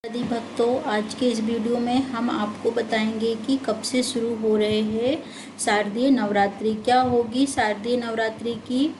यदि भक्तों, आज के इस वीडियो में हम आपको बताएंगे कि कब से शुरू हो रहे हैं शारदीय नवरात्रि। क्या होगी शारदीय नवरात्रि की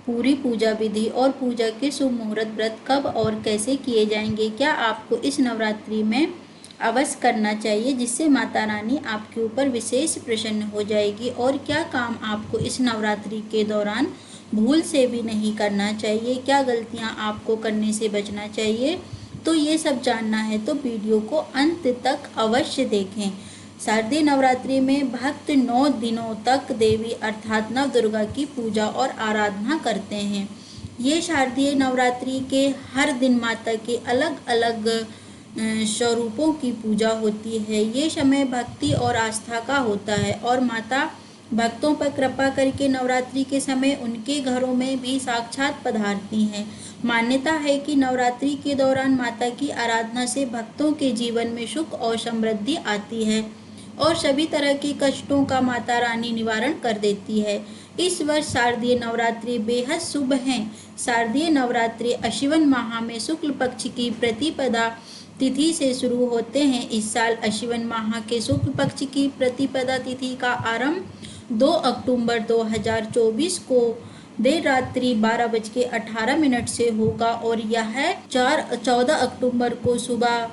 पूरी पूजा विधि और पूजा के शुभ मुहूर्त व्रत कब और कैसे किए जाएंगे। क्या आपको इस नवरात्रि में अवश्य करना चाहिए जिससे माता रानी आपके ऊपर विशेष प्रसन्न हो जाएगी, और क्या काम आपको इस नवरात्रि के दौरान भूल से भी नहीं करना चाहिए, क्या गलतियां आपको करने से बचना चाहिए। तो ये सब जानना है तो वीडियो को अंत तक अवश्य देखें। शारदीय नवरात्रि में भक्त 9 दिनों तक देवी अर्थात नव दुर्गा की पूजा और आराधना करते हैं। ये शारदीय नवरात्रि के हर दिन माता के अलग अलग स्वरूपों की पूजा होती है। ये समय भक्ति और आस्था का होता है और माता भक्तों पर कृपा करके नवरात्रि के समय उनके घरों में भी साक्षात पधारती हैं। मान्यता है कि नवरात्रि के दौरान माता की आराधना से भक्तों के जीवन में सुख और समृद्धि आती है और सभी तरह के कष्टों का माता रानी निवारण कर देती है। इस वर्ष शारदीय नवरात्रि बेहद शुभ हैं। शारदीय नवरात्रि अश्विन माह में शुक्ल पक्ष की प्रतिपदा तिथि से शुरू होते हैं। इस साल अश्विन माह के शुक्ल पक्ष की प्रतिपदा तिथि का आरंभ 2 अक्टूबर 2024 को देर रात्रि 12:18 से होगा और यह 14 अक्टूबर को सुबह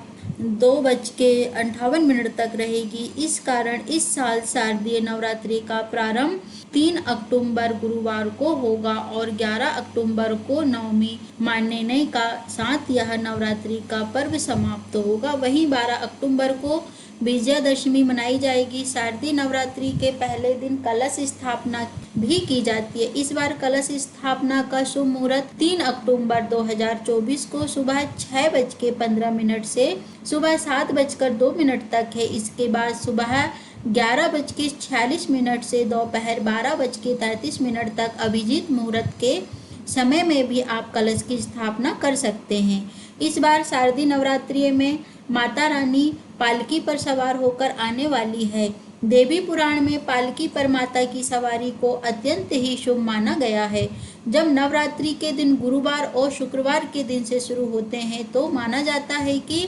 2:58 तक रहेगी। इस कारण इस साल शारदीय नवरात्रि का प्रारंभ 3 अक्टूबर गुरुवार को होगा और 11 अक्टूबर को नवमी मानने का साथ यह नवरात्रि का पर्व समाप्त होगा। वहीं 12 अक्टूबर को विजयादशमी मनाई जाएगी। शारदीय नवरात्रि के पहले दिन कलश स्थापना भी की जाती है। इस बार कलश स्थापना का शुभ मुहूर्त 3 अक्टूबर 2024 को सुबह 6:15 से सुबह 7:02 तक है। इसके बाद सुबह 11:46 से दोपहर 12:33 तक अभिजीत मुहूर्त के समय में भी आप कलश की स्थापना कर सकते हैं। इस बार शारदीय नवरात्रि में माता रानी पालकी पर सवार होकर आने वाली है। देवी पुराण में पालकी पर माता की सवारी को अत्यंत ही शुभ माना गया है। जब नवरात्रि के दिन गुरुवार और शुक्रवार के दिन से शुरू होते हैं तो माना जाता है कि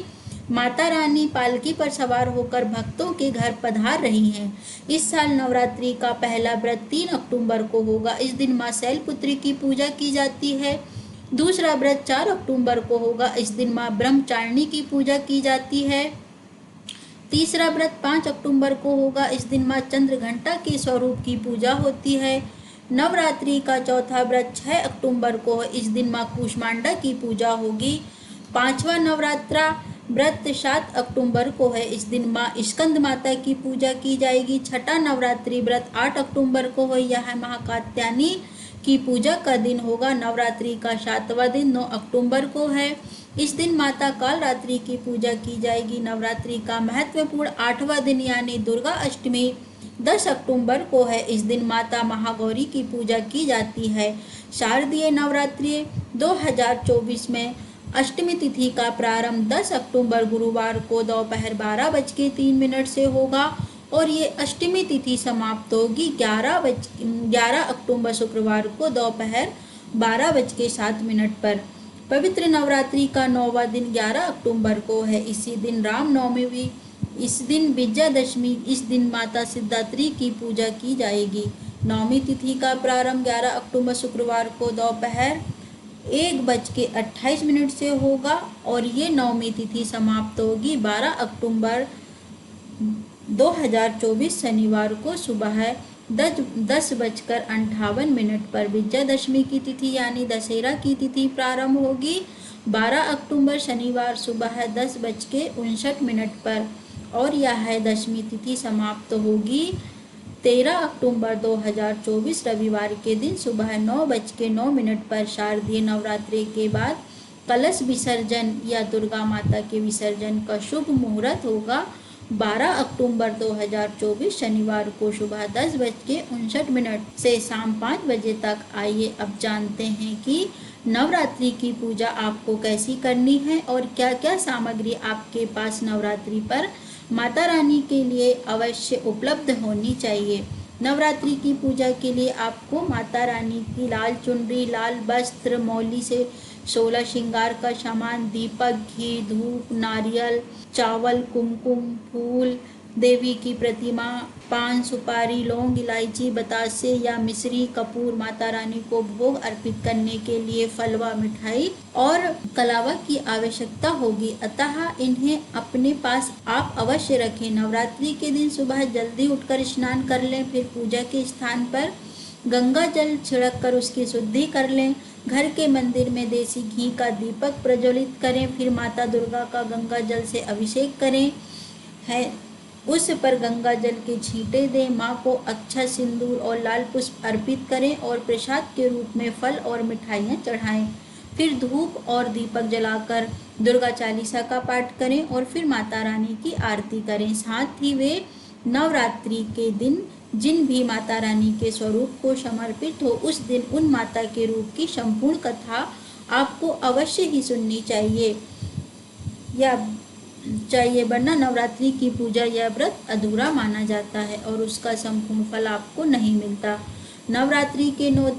माता रानी पालकी पर सवार होकर भक्तों के घर पधार रही हैं। इस साल नवरात्रि का पहला व्रत 3 अक्टूबर को होगा। इस दिन मां शैलपुत्री की पूजा की जाती है। दूसरा व्रत 4 अक्टूबर को होगा। इस दिन मां ब्रह्मचारिणी की पूजा की जाती है। तीसरा व्रत 5 अक्टूबर को होगा। इस दिन मां चंद्रघंटा के स्वरूप की पूजा होती है। नवरात्रि का चौथा व्रत 6 अक्टूबर को है। इस दिन मां कूष्मांडा की पूजा होगी। पांचवा नवरात्रा व्रत 7 अक्टूबर को है। इस दिन मां स्कंद माता की पूजा की जाएगी। छठा नवरात्रि व्रत 8 अक्टूबर को है। यह महाकात्यायनी की पूजा का दिन होगा। नवरात्रि का 7वां दिन 9 अक्टूबर को है। इस दिन माता कालरात्रि की पूजा की जाएगी। नवरात्रि का महत्वपूर्ण 8वां दिन यानी दुर्गा अष्टमी 10 अक्टूबर को है। इस दिन माता महागौरी की पूजा की जाती है। शारदीय नवरात्रि 2024 में अष्टमी तिथि का प्रारंभ 10 अक्टूबर गुरुवार को दोपहर 12:03 से होगा और ये अष्टमी तिथि समाप्त होगी 11 अक्टूबर शुक्रवार को दोपहर 12:07 पर। पवित्र नवरात्रि का 9वां दिन 11 अक्टूबर को है। इसी दिन रामनवमी भी, इस दिन विजयादशमी, इस दिन माता सिद्धिदात्री की पूजा की जाएगी। नवमी तिथि का प्रारंभ 11 अक्टूबर शुक्रवार को दोपहर 1:28 से होगा और ये नवमी तिथि समाप्त होगी 12 अक्टूबर 2024 शनिवार को सुबह 10:58 पर। विजयादशमी की तिथि यानी दशहरा की तिथि प्रारंभ होगी 12 अक्टूबर शनिवार सुबह 10:59 पर और यह दशमी तिथि समाप्त होगी 13 अक्टूबर 2024 रविवार के दिन सुबह 9:09 पर। शारदीय नवरात्रि के बाद कलश विसर्जन या दुर्गा माता के विसर्जन का शुभ मुहूर्त होगा 12 अक्टूबर 2024 शनिवार को सुबह 10:59 से शाम 5 बजे तक। आइए अब जानते हैं कि नवरात्रि की पूजा आपको कैसी करनी है और क्या क्या सामग्री आपके पास नवरात्रि पर माता रानी के लिए अवश्य उपलब्ध होनी चाहिए। नवरात्रि की पूजा के लिए आपको माता रानी की लाल चुनरी, लाल वस्त्र, मौली से 16 श्रृंगार का सामान, दीपक, घी, धूप, नारियल, चावल, कुमकुम, फूल, देवी की प्रतिमा, पान, सुपारी, लौंग, इलायची, बतासे या मिश्री, कपूर, माता रानी को भोग अर्पित करने के लिए फलवा, मिठाई और कलावा की आवश्यकता होगी, अतः इन्हें अपने पास आप अवश्य रखें। नवरात्रि के दिन सुबह जल्दी उठकर स्नान कर लें, फिर पूजा के स्थान पर गंगा जल छिड़क कर उसकी शुद्धि कर लें। घर के मंदिर में देसी घी का दीपक प्रज्वलित करें, फिर माता दुर्गा का गंगा जल से अभिषेक करें है, उस पर गंगा जल के छींटे दें। माँ को अच्छा सिंदूर और लाल पुष्प अर्पित करें और प्रसाद के रूप में फल और मिठाइयाँ चढ़ाएं। फिर धूप और दीपक जलाकर दुर्गा चालीसा का पाठ करें और फिर माता रानी की आरती करें। साथ ही वे नवरात्रि के दिन जिन भी माता रानी के स्वरूप को समर्पित हो, उस दिन उन माता के रूप की संपूर्ण कथा आपको अवश्य ही सुननी चाहिए, वरना नवरात्रि की पूजा या व्रत अधूरा माना जाता है और उसका संपूर्ण फल आपको नहीं मिलता। नवरात्रि के 9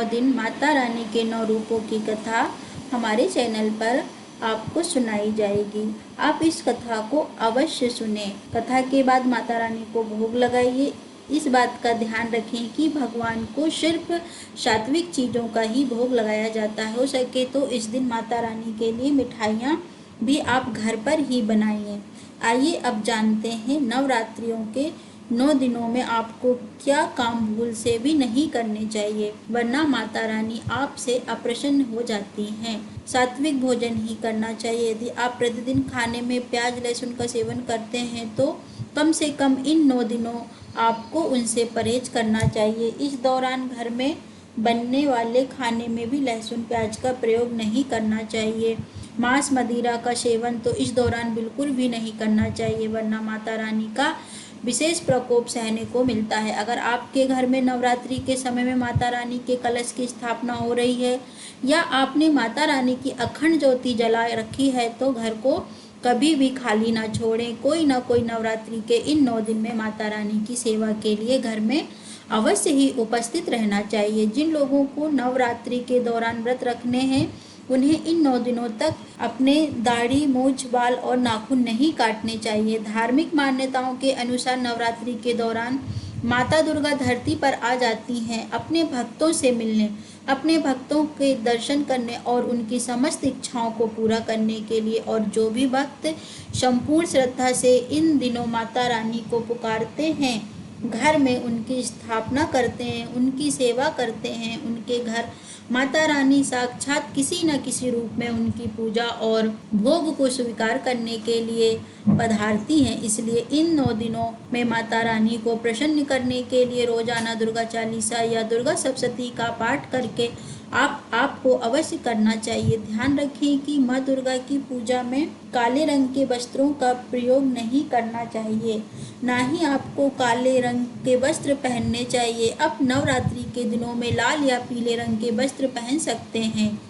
दिन माता रानी के 9 रूपों की कथा हमारे चैनल पर आपको सुनाई जाएगी। आप इस कथा को अवश्य सुने। कथा के बाद माता रानी को भोग लगाइए। इस बात का ध्यान रखें कि भगवान को सिर्फ सात्विक चीज़ों का ही भोग लगाया जाता है। हो सके तो इस दिन माता रानी के लिए मिठाइयाँ भी आप घर पर ही बनाइए। आइए अब जानते हैं नवरात्रियों के 9 दिनों में आपको क्या काम भूल से भी नहीं करने चाहिए, वरना माता रानी आपसे अप्रसन्न हो जाती हैं। सात्विक भोजन ही करना चाहिए। यदि आप प्रतिदिन खाने में प्याज लहसुन का सेवन करते हैं तो कम से कम इन 9 दिनों आपको उनसे परहेज करना चाहिए। इस दौरान घर में बनने वाले खाने में भी लहसुन प्याज का प्रयोग नहीं करना चाहिए। मांस मदिरा का सेवन तो इस दौरान बिल्कुल भी नहीं करना चाहिए, वरना माता रानी का विशेष प्रकोप सहने को मिलता है। अगर आपके घर में नवरात्रि के समय में माता रानी के कलश की स्थापना हो रही है या आपने माता रानी की अखंड ज्योति जला रखी है तो घर को कभी भी खाली ना छोड़ें। कोई ना कोई नवरात्रि के इन 9 दिन में माता रानी की सेवा के लिए घर में अवश्य ही उपस्थित रहना चाहिए। जिन लोगों को नवरात्रि के दौरान व्रत रखने हैं उन्हें इन 9 दिनों तक अपने दाढ़ी, मूंछ, बाल और नाखून नहीं काटने चाहिए। धार्मिक मान्यताओं के अनुसार नवरात्रि के दौरान माता दुर्गा धरती पर आ जाती हैं अपने भक्तों से मिलने, अपने भक्तों के दर्शन करने और उनकी समस्त इच्छाओं को पूरा करने के लिए। और जो भी भक्त संपूर्ण श्रद्धा से इन दिनों माता रानी को पुकारते हैं, घर में उनकी स्थापना करते हैं, उनकी सेवा करते हैं, उनके घर माता रानी साक्षात किसी न किसी रूप में उनकी पूजा और भोग को स्वीकार करने के लिए पधारती हैं। इसलिए इन 9 दिनों में माता रानी को प्रसन्न करने के लिए रोजाना दुर्गा चालीसा या दुर्गा सप्तशती का पाठ करके आपको अवश्य करना चाहिए। ध्यान रखें कि माँ दुर्गा की पूजा में काले रंग के वस्त्रों का प्रयोग नहीं करना चाहिए, ना ही आपको काले रंग के वस्त्र पहनने चाहिए। अब नवरात्रि के दिनों में लाल या पीले रंग के वस्त्र पहन सकते हैं।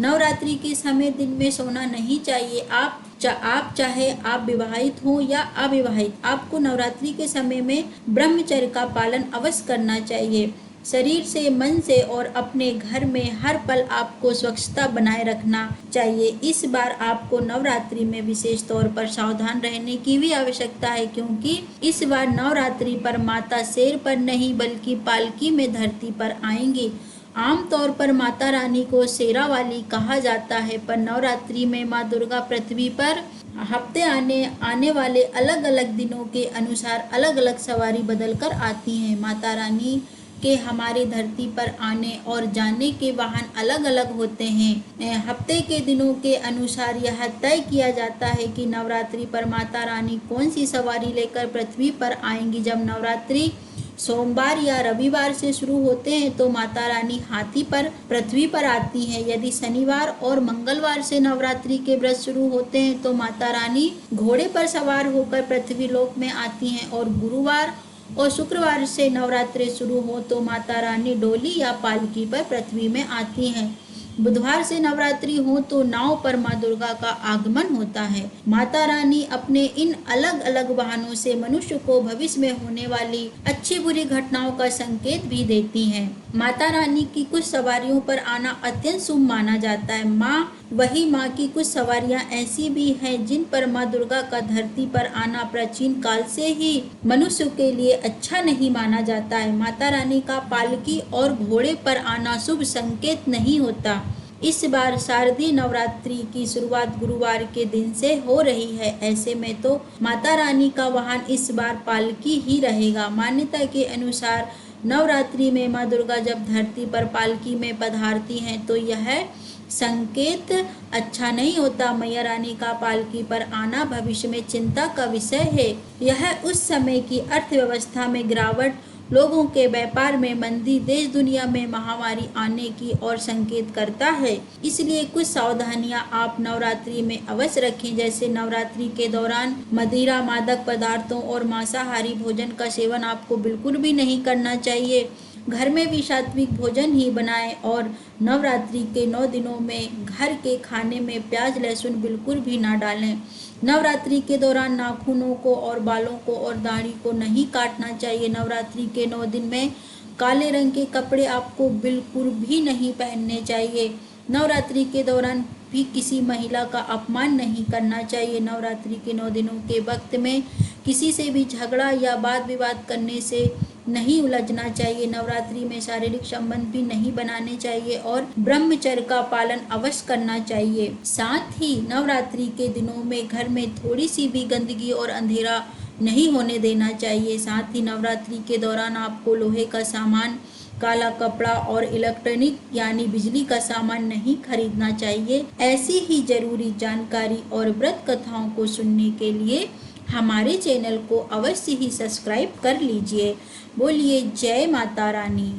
नवरात्रि के समय दिन में सोना नहीं चाहिए। आप चाहे आप विवाहित हो या अविवाहित, आपको नवरात्रि के समय में ब्रह्मचर्य का पालन अवश्य करना चाहिए। शरीर से, मन से और अपने घर में हर पल आपको स्वच्छता बनाए रखना चाहिए। इस बार आपको नवरात्रि में विशेष तौर पर सावधान रहने की भी आवश्यकता है, क्योंकि इस बार नवरात्रि पर माता शेर पर नहीं बल्कि पालकी में धरती पर आएंगी। आमतौर पर माता रानी को शेरा वाली कहा जाता है, पर नवरात्रि में माँ दुर्गा पृथ्वी पर हफ्ते आने वाले अलग अलग दिनों के अनुसार अलग अलग सवारी बदल कर आती हैं। माता रानी के हमारी धरती पर आने और जाने के वाहन अलग अलग होते हैं। हफ्ते के दिनों के अनुसार यह तय किया जाता है कि नवरात्रि पर माता रानी कौन सी सवारी लेकर पृथ्वी पर आएंगी। जब नवरात्रि सोमवार या रविवार से शुरू होते हैं तो माता रानी हाथी पर पृथ्वी पर आती हैं। यदि शनिवार और मंगलवार से नवरात्रि के व्रत शुरू होते हैं तो माता रानी घोड़े पर सवार होकर पृथ्वी लोक में आती हैं, और गुरुवार और शुक्रवार से नवरात्रि शुरू हो तो माता रानी डोली या पालकी पर पृथ्वी में आती हैं। बुधवार से नवरात्रि हो तो नाव पर माँ दुर्गा का आगमन होता है। माता रानी अपने इन अलग अलग वाहनों से मनुष्य को भविष्य में होने वाली अच्छी बुरी घटनाओं का संकेत भी देती हैं। माता रानी की कुछ सवारियों पर आना अत्यंत शुभ माना जाता है। माँ की कुछ सवारियां ऐसी भी हैं जिन पर माँ दुर्गा का धरती पर आना प्राचीन काल से ही मनुष्य के लिए अच्छा नहीं माना जाता है। माता रानी का पालकी और घोड़े पर आना शुभ संकेत नहीं होता। इस बार शारदीय नवरात्रि की शुरुआत गुरुवार के दिन से हो रही है। ऐसे में तो माता रानी का वाहन इस बार पालकी ही रहेगा। मान्यता के अनुसार नवरात्रि में माँ दुर्गा जब धरती पर पालकी में पधारती हैं तो यह संकेत अच्छा नहीं होता। मैया रानी का पालकी पर आना भविष्य में चिंता का विषय है। यह उस समय की अर्थव्यवस्था में गिरावट, लोगों के व्यापार में मंदी, देश दुनिया में महामारी आने की ओर संकेत करता है। इसलिए कुछ सावधानियां आप नवरात्रि में अवश्य रखें, जैसे नवरात्रि के दौरान मदिरा, मादक पदार्थों और मांसाहारी भोजन का सेवन आपको बिल्कुल भी नहीं करना चाहिए। घर में भी सात्विक भोजन ही बनाएं और नवरात्रि के 9 दिनों में घर के खाने में प्याज लहसुन बिल्कुल भी ना डालें। नवरात्रि के दौरान नाखूनों को और बालों को और दाढ़ी को नहीं काटना चाहिए। नवरात्रि के 9 दिन में काले रंग के कपड़े आपको बिल्कुल भी नहीं पहनने चाहिए। नवरात्रि के दौरान भी किसी महिला का अपमान नहीं करना चाहिए। नवरात्रि के 9 दिनों के वक्त में किसी से भी झगड़ा या वाद विवाद करने से नहीं उलझना चाहिए। नवरात्रि में शारीरिक संबंध भी नहीं बनाने चाहिए और ब्रह्मचर्य का पालन अवश्य करना चाहिए। साथ ही नवरात्रि के दिनों में घर में थोड़ी सी भी गंदगी और अंधेरा नहीं होने देना चाहिए। साथ ही नवरात्रि के दौरान आपको लोहे का सामान, काला कपड़ा और इलेक्ट्रॉनिक यानी बिजली का सामान नहीं खरीदना चाहिए। ऐसी ही जरूरी जानकारी और व्रत कथाओं को सुनने के लिए हमारे चैनल को अवश्य ही सब्सक्राइब कर लीजिए। बोलिए जय माता रानी।